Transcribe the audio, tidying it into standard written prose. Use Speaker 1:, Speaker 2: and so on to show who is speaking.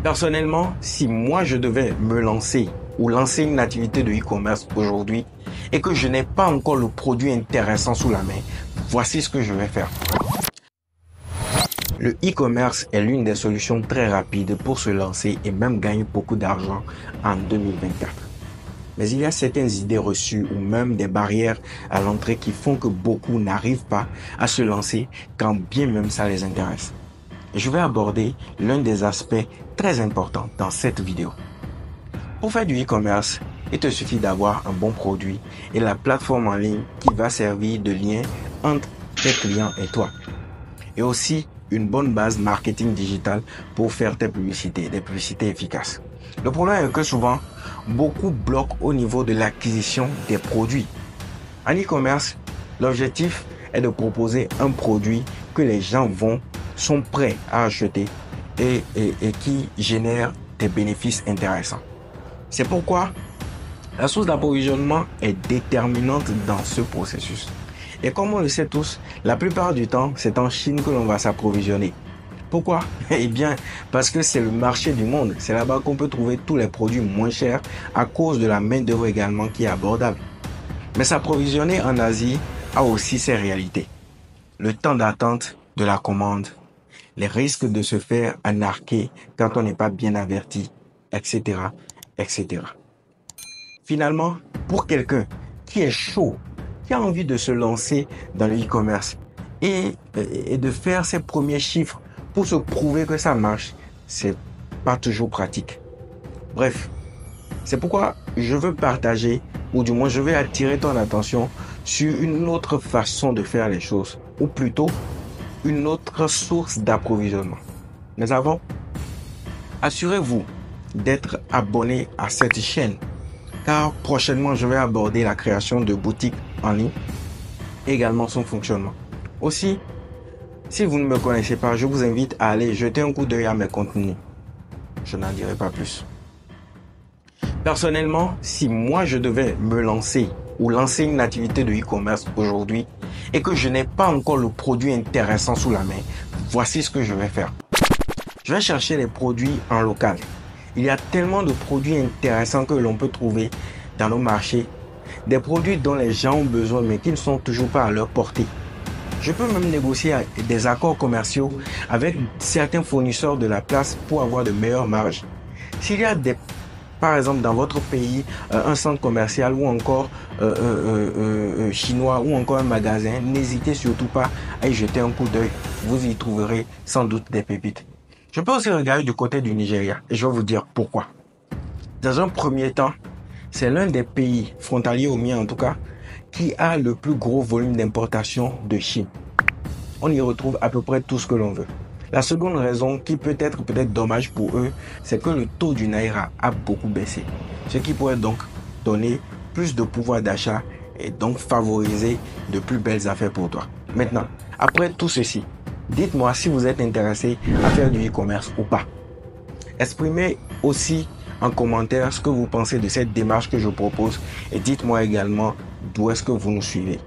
Speaker 1: Personnellement, si moi je devais me lancer ou lancer une activité de e-commerce aujourd'hui et que je n'ai pas encore le produit intéressant sous la main, voici ce que je vais faire. Le e-commerce est l'une des solutions très rapides pour se lancer et même gagner beaucoup d'argent en 2024. Mais il y a certaines idées reçues ou même des barrières à l'entrée qui font que beaucoup n'arrivent pas à se lancer quand bien même ça les intéresse. Je vais aborder l'un des aspects très importants dans cette vidéo. Pour faire du e-commerce, il te suffit d'avoir un bon produit et la plateforme en ligne qui va servir de lien entre tes clients et toi. Et aussi une bonne base marketing digital pour faire tes publicités, des publicités efficaces. Le problème est que souvent, beaucoup bloquent au niveau de l'acquisition des produits. En e-commerce, l'objectif est de proposer un produit que les gens sont prêts à acheter et qui génère des bénéfices intéressants. C'est pourquoi la source d'approvisionnement est déterminante dans ce processus. Et comme on le sait tous, la plupart du temps, c'est en Chine que l'on va s'approvisionner. Pourquoi? Eh bien, parce que c'est le marché du monde. C'est là-bas qu'on peut trouver tous les produits moins chers à cause de la main-d'œuvre également qui est abordable. Mais s'approvisionner en Asie a aussi ses réalités. Le temps d'attente de la commande, les risques de se faire arnaquer quand on n'est pas bien averti, etc., etc. Finalement, pour quelqu'un qui est chaud, qui a envie de se lancer dans le e-commerce et de faire ses premiers chiffres pour se prouver que ça marche, c'est pas toujours pratique. Bref, c'est pourquoi je veux partager, ou du moins je vais attirer ton attention sur une autre façon de faire les choses, ou plutôt une autre source d'approvisionnement. Mais avant, assurez-vous d'être abonné à cette chaîne, car prochainement je vais aborder la création de boutiques en ligne, également son fonctionnement. Aussi, si vous ne me connaissez pas, je vous invite à aller jeter un coup d'œil à mes contenus. Je n'en dirai pas plus. Personnellement, si moi je devais me lancer ou lancer une activité de e-commerce aujourd'hui et que je n'ai pas encore le produit intéressant sous la main, voici ce que je vais faire. Je vais chercher les produits en local. Il y a tellement de produits intéressants que l'on peut trouver dans nos marchés, des produits dont les gens ont besoin mais qui ne sont toujours pas à leur portée. Je peux même négocier des accords commerciaux avec certains fournisseurs de la place pour avoir de meilleures marges. S'il y a par exemple dans votre pays, un centre commercial ou encore chinois ou encore un magasin, n'hésitez surtout pas à y jeter un coup d'œil. Vous y trouverez sans doute des pépites. Je peux aussi regarder du côté du Nigeria et je vais vous dire pourquoi. Dans un premier temps, c'est l'un des pays frontaliers au mien en tout cas, qui a le plus gros volume d'importation de Chine. On y retrouve à peu près tout ce que l'on veut. La seconde raison qui peut être dommage pour eux, c'est que le taux du Naira a beaucoup baissé. Ce qui pourrait donc donner plus de pouvoir d'achat et donc favoriser de plus belles affaires pour toi. Maintenant, après tout ceci, dites-moi si vous êtes intéressé à faire du e-commerce ou pas. Exprimez aussi en commentaire ce que vous pensez de cette démarche que je propose et dites-moi également d'où est-ce que vous nous suivez.